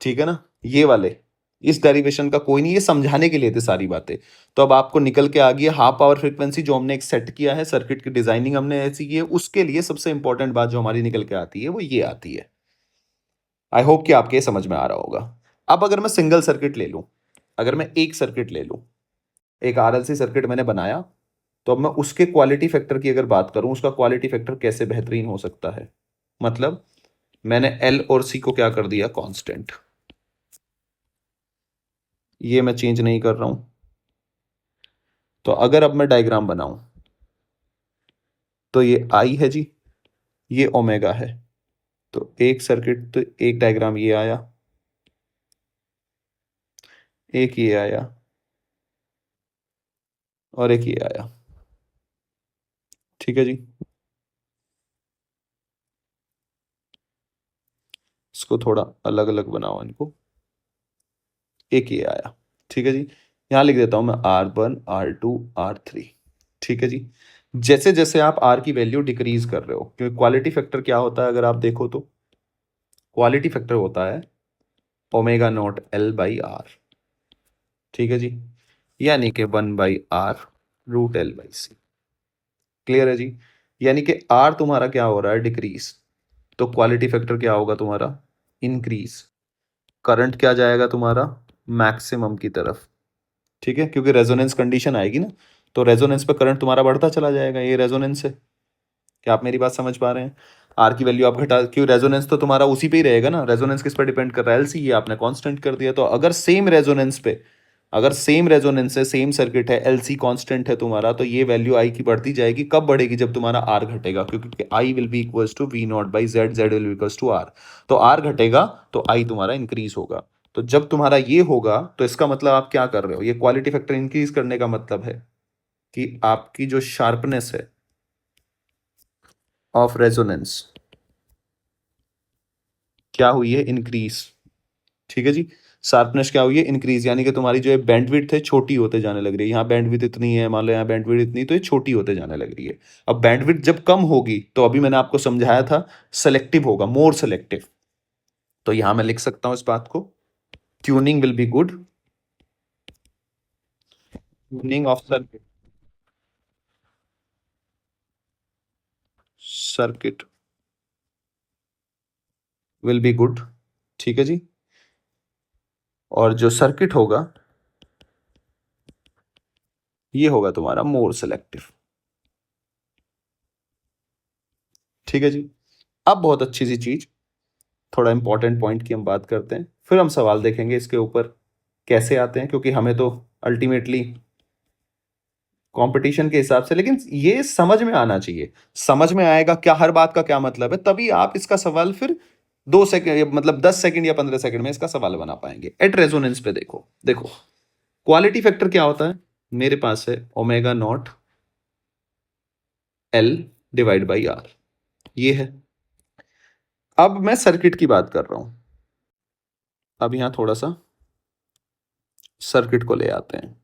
ठीक है ना? ये वाले, इस डेरिवेशन का कोई नहीं, ये समझाने के लिए थे सारी बातें। तो अब आपको निकल के आ गई है हाफ पावर फ्रीक्वेंसी, जो हमने एक सेट किया है, सर्किट की डिजाइनिंग हमने ऐसी की है, उसके लिए सबसे इंपॉर्टेंट बात जो हमारी निकल के आती है वो ये आती है। आई होप कि आपके समझ में आ रहा होगा। अब अगर मैं सिंगल सर्किट ले लूं, अगर मैं एक सर्किट ले लूं, एक आरएलसी सर्किट मैंने बनाया, तो अब मैं उसके क्वालिटी फैक्टर की अगर बात करूं, उसका क्वालिटी फैक्टर कैसे बेहतरीन हो सकता है? मतलब मैंने एल और सी को क्या कर दिया? कांस्टेंट। ये मैं चेंज नहीं कर रहा हूं। तो अगर अब मैं डायग्राम बनाऊं, तो ये आई है जी, ये ओमेगा है। तो एक सर्किट, तो एक डायग्राम ये आया, एक ये आया, और एक ये आया। ठीक है जी। इसको थोड़ा अलग अलग बनाओ इनको। एक ये आया। ठीक है जी। यहां लिख देता हूं मैं R1 R2 R3। ठीक है जी। जैसे जैसे आप आर की वैल्यू डिक्रीज कर रहे हो, क्योंकि क्वालिटी फैक्टर क्या होता है अगर आप देखो तो, क्वालिटी फैक्टर होता है omega naught L by R. ठीक है जी। यानी कि 1/r root L by C. Clear है जी? यानी कि आर तुम्हारा क्या हो रहा है? डिक्रीज। तो क्वालिटी फैक्टर क्या होगा तुम्हारा? इंक्रीज। करंट क्या जाएगा तुम्हारा? मैक्सिमम की तरफ। ठीक है, क्योंकि रेजोनेंस कंडीशन आएगी ना, तो रेजोनेंस पे करंट तुम्हारा बढ़ता चला जाएगा, ये रेजोनेंस है। क्या आप मेरी बात समझ पा रहे हैं? आर की वैल्यू आप घटा, क्यों? रेजोनेंस तो तुम्हारा उसी पे ही रहेगा ना। रेजोनेंस किस पर डिपेंड कर रहा है? एलसी, ये आपने कांस्टेंट कर दिया। तो अगर सेम रेजोनेंस पे, अगर सेम रेजोनेंस है, सेम सर्किट है, एलसी कांस्टेंट है तुम्हारा, तो ये वैल्यू आई की बढ़ती जाएगी। कब बढ़ेगी? जब तुम्हारा आर घटेगा, क्योंकि I will be equals to V not by Z, Z will be equals to R. तो आर घटेगा तो आई तुम्हारा इंक्रीज होगा। तो जब तुम्हारा ये होगा तो इसका मतलब आप क्या कर रहे हो? ये क्वालिटी फैक्टर इंक्रीज करने का मतलब है कि आपकी जो शार्पनेस है ऑफ रेजोनेंस क्या हुई है? इंक्रीज। ठीक है जी। शार्पनेस क्या हुई है? इंक्रीज। यानी कि तुम्हारी जो बैंडविड्थ है छोटी होते जाने लग रही है। यहाँ बैंडविड्थ इतनी है, मान लो यहाँ बैंडविड्थ इतनी, तो ये छोटी होते जाने लग रही है। अब बैंडविड्थ जब कम होगी तो अभी मैंने आपको समझाया था, सेलेक्टिव होगा, मोर सेलेक्टिव। तो यहां मैं लिख सकता हूं इस बात को, tuning will be good, tuning of circuit, circuit will be good. ठीक है जी। और जो सर्किट होगा ये होगा तुम्हारा मोर सेलेक्टिव। ठीक है जी। अब बहुत अच्छी सी चीज, थोड़ा इंपॉर्टेंट पॉइंट की हम बात करते हैं, फिर हम सवाल देखेंगे इसके ऊपर कैसे आते हैं, क्योंकि हमें तो अल्टीमेटली कंपटीशन के हिसाब से, लेकिन ये समझ में आना चाहिए। समझ में आएगा क्या हर बात का क्या मतलब है, तभी आप इसका सवाल फिर 2 सेकंड मतलब 10 सेकंड या 15 सेकंड में इसका सवाल बना पाएंगे। एट रेजोनेंस पे देखो देखो क्वालिटी फैक्टर क्या होता है, मेरे पास है omega naught L divide by R, ये है। अब मैं सर्किट की बात कर रहा हूं, अब यहां थोड़ा सा सर्किट को ले आते हैं,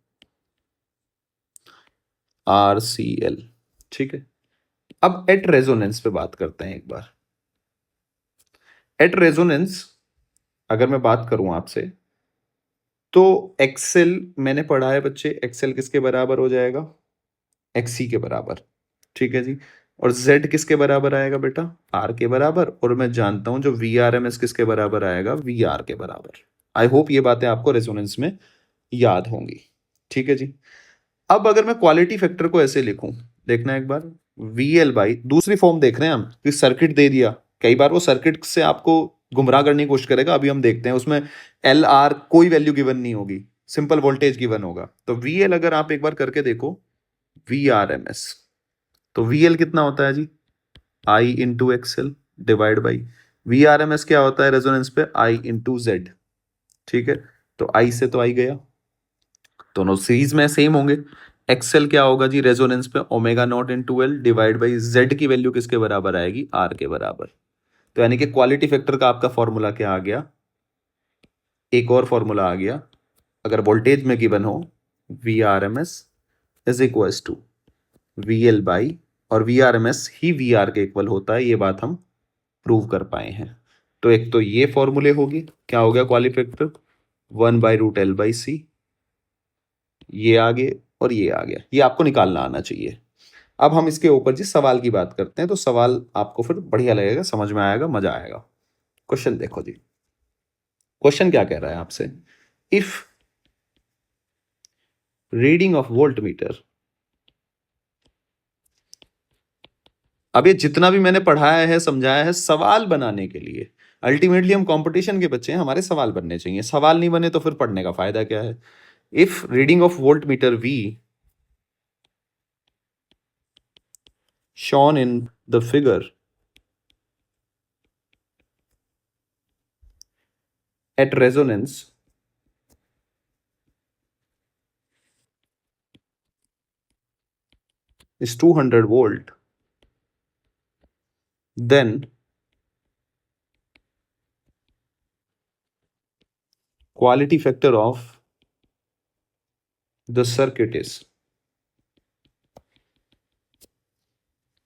आर सी एल, ठीक है। अब एट रेजोनेंस पे बात करते हैं एक बार। एट रेजोनेंस अगर मैं बात करूं आपसे, तो एक्सेल मैंने पढ़ा है बच्चे, एक्सेल किसके बराबर हो जाएगा, एक्सी के बराबर, ठीक है जी। और z किसके बराबर आएगा बेटा, r के बराबर। और मैं जानता हूं जो वी आर एम एस किसके बराबर आएगा, वी आर के बराबर। आई होप ये बातें आपको रेजोनेंस में याद होंगी, ठीक है जी। अब अगर मैं क्वालिटी फैक्टर को ऐसे लिखूं, देखना एक बार, वी एल बाई, दूसरी फॉर्म देख रहे हैं हम कि सर्किट दे दिया, कई बार वो सर्किट से आपको गुमराह करने की कोशिश करेगा, अभी हम देखते हैं उसमें एल आर कोई वैल्यू गिवन नहीं होगी, सिंपल वोल्टेज गिवन होगा। तो वी एल अगर आप एक बार करके देखो, वी आर एम एस, तो वी एल कितना होता है जी, I into XL divide by V R M S क्या होता है रेजोनेंस पे, आई इंटू जेड, ठीक है। तो आई से तो आई गया, दोनों सीरीज में सेम होंगे। एक्सएल क्या होगा जी रेजोनेंस पे, omega naught into L divide by Z की वैल्यू किसके बराबर आएगी, आर के बराबर। तो यानी कि क्वालिटी फैक्टर का आपका फॉर्मूला क्या आ गया, एक और फॉर्मूला आ गया, अगर वोल्टेज में गिवन हो, V R M S is equal to V L by, और वी आर एम एस ही वी आर के इक्वल होता है, ये बात हम प्रूव कर पाए हैं। तो एक तो ये फॉर्मूले होगी, क्या हो गया क्वालिटी फैक्टर, 1/√L/C, ये आगे और ये आ गया, ये आपको निकालना आना चाहिए। अब हम इसके ऊपर जी सवाल की बात करते हैं, तो सवाल आपको फिर बढ़िया लगेगा, समझ में आएगा, मजा आएगा। क्वेश्चन देखो जी, क्वेश्चन क्या कह रहा है आपसे, if reading of volt meter, अब ये जितना भी मैंने पढ़ाया है समझाया है सवाल बनाने के लिए, अल्टीमेटली हम कंपटीशन के बच्चे हैं, हमारे सवाल बनने चाहिए, सवाल नहीं बने तो फिर पढ़ने का फायदा क्या है। If reading of volt meter V shown in the figure at resonance is 200 volt, then quality factor of the circuit is,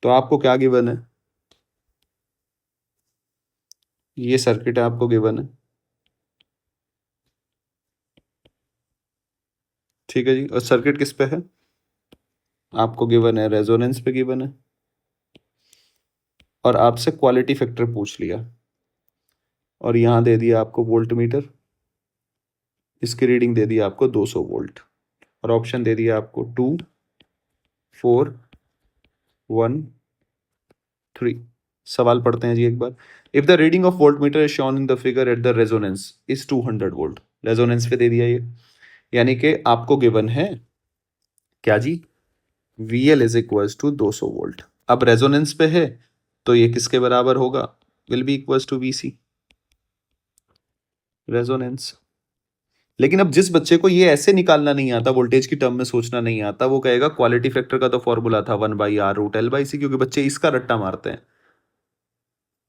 तो आपको क्या गिवन है, ये सर्किट है आपको गिवन है, ठीक है जी। और सर्किट किस पे है, आपको गिवन है रेजोनेंस पे गिवन है, और आपसे क्वालिटी फैक्टर पूछ लिया, और यहां दे दिया आपको वोल्ट मीटर, इसकी रीडिंग दे दी आपको 200 वोल्ट, और ऑप्शन दे दिया आपको 2, 4, 1, 3। सवाल पढ़ते हैं जी एक बार, if the reading of volt meter is shown in the figure at the resonance is 200 volt, resonance पे दे दिया ये, यानी कि आपको गिवन है क्या जी, V L is equals to 200 volt. अब रेजोनेंस पे है तो ये किसके बराबर होगा, will be equals to V C, resonance. लेकिन अब जिस बच्चे को ये ऐसे निकालना नहीं आता, वोल्टेज की टर्म में सोचना नहीं आता, वो कहेगा क्वालिटी फैक्टर का तो फॉर्मूला था 1/√L/C, क्योंकि बच्चे इसका रट्टा मारते हैं।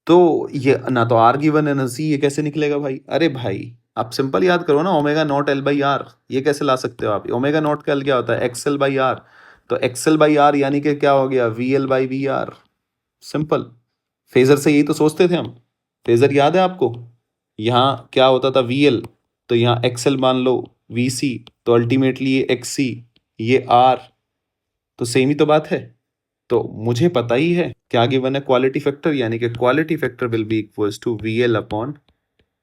तो ये ना तो आर गिवन है ना सी, ये कैसे निकलेगा भाई, अरे भाई आप सिंपल याद करो ना, omega naught L by R, ये कैसे ला सकते हो आप, ओमेगा नॉट का एल क्या होता है, एक्सएल बाई आर, तो एक्सएल बाई आर यानी कि क्या हो गया, V L by V R, simple. Phasor से यही तो सोचते थे हम, फेजर याद है आपको, यहाँ क्या होता था वी एल, तो यहाँ एक्सएल मान लो, वी सी, तो अल्टीमेटली ये एक्स सी, ये आर, तो सेम ही तो बात है। तो मुझे पता ही है क्या गिवन है, क्वालिटी फैक्टर, यानी कि quality factor will be equals to V L upon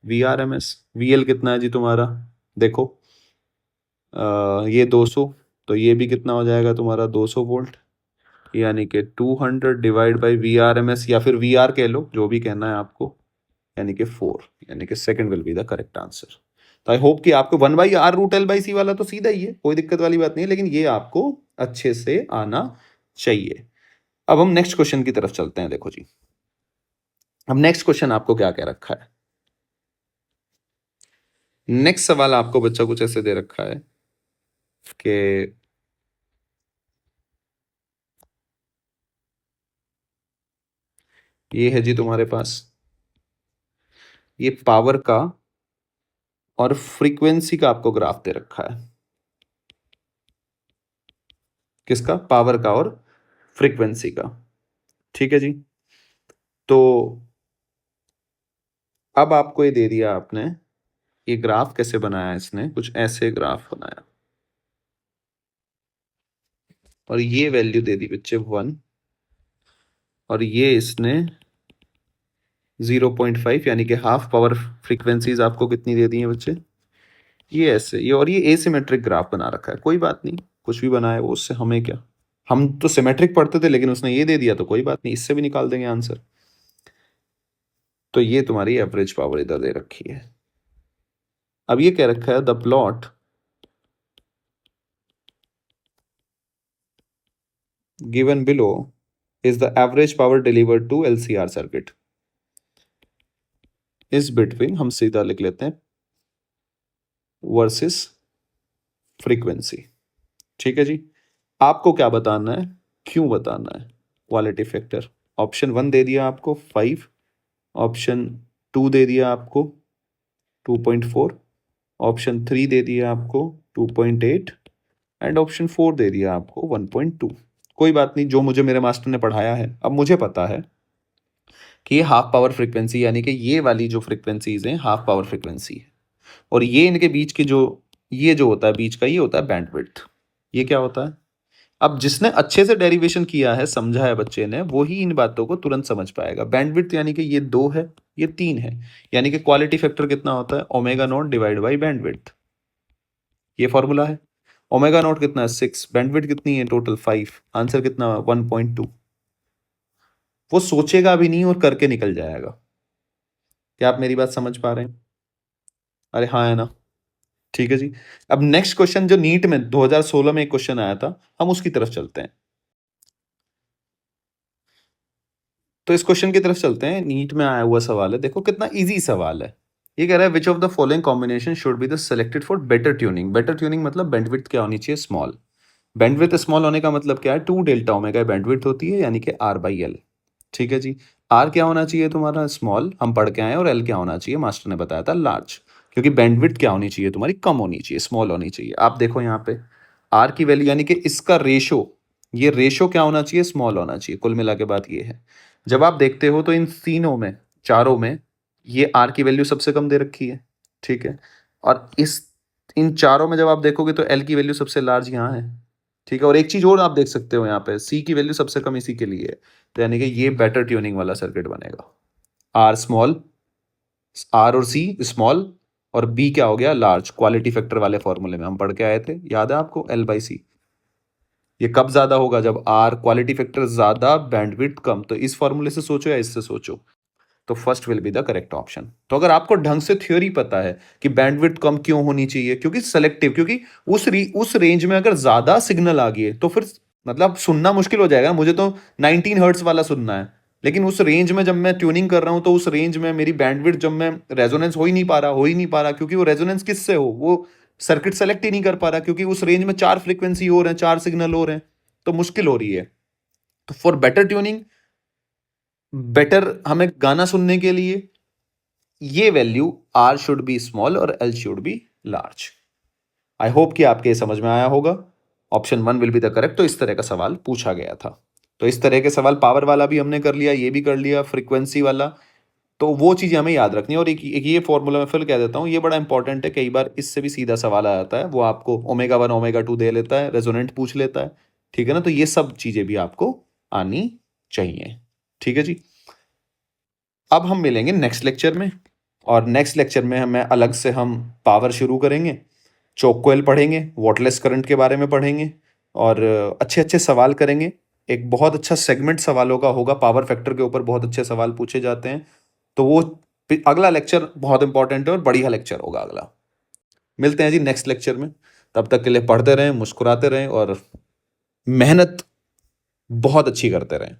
V R M S. V L कितना है जी तुम्हारा, देखो ये 200, तो ये भी कितना हो जाएगा तुम्हारा 200 वोल्ट, यानी कि 200 divide by V R M S, या फिर वी आर कह लो, जो भी कहना है आपको, यानी कि 4, यानी कि second will be the correct answer. तो आई होप कि आपको 1/r रूट l/c वाला तो सीधा ही है, कोई दिक्कत वाली बात नहीं है, लेकिन ये आपको अच्छे से आना चाहिए। अब हम नेक्स्ट क्वेश्चन की तरफ चलते हैं। देखो जी, अब नेक्स्ट क्वेश्चन आपको क्या कह रखा है। नेक्स्ट सवाल आपको बच्चा कुछ ऐसे दे रखा है कि ये है जी तुम्हारे पास ये पावर का और फ्रीक्वेंसी का आपको ग्राफ दे रखा है। किसका? पावर का और फ्रीक्वेंसी का। ठीक है जी। तो अब आपको ये दे दिया आपने, ये ग्राफ कैसे बनाया इसने, कुछ ऐसे ग्राफ बनाया और ये वैल्यू दे दी बच्चे 1 और ये इसने 0.5 यानी कि हाफ पावर फ्रीक्वेंसीज आपको कितनी दे दी है बच्चे, ये ऐसे, ये और ये एसिमेट्रिक ग्राफ बना रखा है। कोई बात नहीं, कुछ भी बनाए वो, उससे हमें क्या, हम तो सिमेट्रिक पढ़ते थे, लेकिन उसने ये दे दिया तो कोई बात नहीं, इससे भी निकाल देंगे आंसर। तो ये तुम्हारी एवरेज पावर इधर दे रखी है। अब ये कह रखा है the plot given below is the average power delivered to LCR circuit is between, हम सीधा लिख लेते हैं, वर्सेस फ्रीक्वेंसी। ठीक है जी। आपको क्या बताना है, क्यों बताना है, क्वालिटी फैक्टर। ऑप्शन 1 दे दिया आपको 5, ऑप्शन 2 दे दिया आपको 2.4, ऑप्शन 3 दे दिया आपको 2.8 एंड ऑप्शन 4 दे दिया आपको 1.2। कोई बात नहीं, जो मुझे मेरे मास्टर ने पढ़ाया है, अब मुझे पता है कि ये हाफ पावर फ्रीक्वेंसी, यानी कि ये वाली जो फ्रीक्वेंसीज हैं हाफ पावर फ्रीक्वेंसी है, और ये इनके बीच की जो, ये जो होता है बीच का, ये होता है बैंडविड्थ। ये क्या होता है? अब जिसने अच्छे से डेरिवेशन किया है, समझा है बच्चे ने, वो ही इन बातों को तुरंत समझ पाएगा। बैंडविड्थ यानी कि ये 2 है, ये 3 है, यानी कि क्वालिटी फैक्टर कितना होता है, omega naught divide by bandwidth. ये फॉर्मूला है। ओमेगा नॉट कितना है 6, बैंडविड्थ कितनी है टोटल 5, आंसर कितना 1.2। वो सोचेगा भी नहीं और करके निकल जाएगा। क्या आप मेरी बात समझ पा रहे हैं? अरे हाँ है ना। ठीक है जी। अब नेक्स्ट क्वेश्चन जो नीट में 2016 में एक क्वेश्चन आया था, हम उसकी तरफ चलते हैं। तो इस क्वेश्चन की तरफ चलते हैं, नीट में आया हुआ सवाल है, देखो कितना इजी सवाल है। ये कह रहा है which of the following combination should be the selected for better tuning. Better tuning मतलब बैंडविड्थ क्या होनी चाहिए, स्मॉल। बैंडविड्थ स्मॉल होने का मतलब क्या है, 2 डेल्टा ओमेगा बैंडविड्थ होती है, यानी कि R/L। ठीक है जी। आर क्या होना चाहिए तुम्हारा, स्मॉल, हम पढ़ के आए, और एल क्या होना चाहिए, मास्टर ने बताया था, लार्ज। क्योंकि बैंडविड्थ क्या होनी चाहिए तुम्हारी, कम होनी चाहिए, स्मॉल होनी चाहिए। आप देखो यहाँ पे आर की वैल्यू, यानी कि इसका रेशो, ये रेशो क्या होना चाहिए, स्मॉल होना चाहिए। कुल मिला के बात ये है। जब आप देखते हो तो इन तीनों में, चारों में, ये आर की वैल्यू सबसे कम दे रखी है। ठीक है। और इस इन चारों में जब आप देखोगे तो एल की वैल्यू सबसे लार्ज यहाँ है। ठीक है। और एक चीज और आप देख सकते हो, यहाँ पे सी की वैल्यू सबसे कम इसी के लिए है। तो यानी कि ये बेटर ट्यूनिंग वाला सर्किट बनेगा। आर स्मॉल, आर और सी स्मॉल, और बी क्या हो गया, लार्ज। क्वालिटी फैक्टर वाले फॉर्मूले में हम पढ़ के आए थे, याद है आपको, L/C। ये कब ज्यादा होगा, जब आर क्वालिटी फैक्टर ज्यादा, बैंडविड्थ कम। तो इस फॉर्मूले से सोचो या इससे सोचो, तो first will be the correct option. तो अगर आपको ढंग से थ्योरी पता है कि बैंडविड्थ कम क्यों होनी चाहिए, क्योंकि सेलेक्टिव, क्योंकि उस रेंज में अगर ज्यादा सिग्नल आ गई तो फिर मतलब सुनना मुश्किल हो जाएगा। मुझे तो 19 हर्ट्ज वाला सुनना है, लेकिन उस रेंज में जब मैं ट्यूनिंग कर रहा हूं, तो उस रेंज में मेरी बैंडविड्थ, जब मैं रेजोनेंस हो ही नहीं पा रहा, क्योंकि वो रेजोनेंस किससे हो, वो सर्किट सेलेक्ट ही नहीं कर पा रहा, क्योंकि उस रेंज में 4 फ्रीक्वेंसी और हैं, 4 सिग्नल और हैं, तो मुश्किल हो रही है। तो फॉर बेटर ट्यूनिंग, बेटर हमें गाना सुनने के लिए, ये value R should be small और L should be large. I hope कि आपके समझ में आया होगा। Option 1 will be the correct. तो इस तरह का सवाल पूछा गया था। तो इस तरह के सवाल पावर वाला भी हमने कर लिया, ये भी कर लिया, फ्रीक्वेंसी वाला। तो वो चीज़ हमें याद रखनी है। और एक ये फॉर्मूला मैं फिर कह देता हूँ, ये बड़ा इंपॉर्टेंट है। कई बार इससे भी सीधा सवाल आ जाता है, वो आपको ओमेगा 1 ओमेगा 2 दे लेता है, रेजोनेंट पूछ लेता है। ठीक है ना। तो ये सब चीज़ें भी आपको आनी चाहिए। ठीक है जी। अब हम मिलेंगे नेक्स्ट लेक्चर में, और नेक्स्ट लेक्चर में हमें अलग से हम पावर शुरू करेंगे, चोक कोयल पढ़ेंगे, वॉटलेस करंट के बारे में पढ़ेंगे, और अच्छे अच्छे सवाल करेंगे। एक बहुत अच्छा सेगमेंट सवालों का होगा, पावर फैक्टर के ऊपर बहुत अच्छे सवाल पूछे जाते हैं। तो वो अगला लेक्चर बहुत इंपॉर्टेंट है और बढ़िया लेक्चर होगा अगला। मिलते हैं जी नेक्स्ट लेक्चर में। तब तक के लिए पढ़ते रहें, मुस्कुराते रहें और मेहनत बहुत अच्छी करते रहें।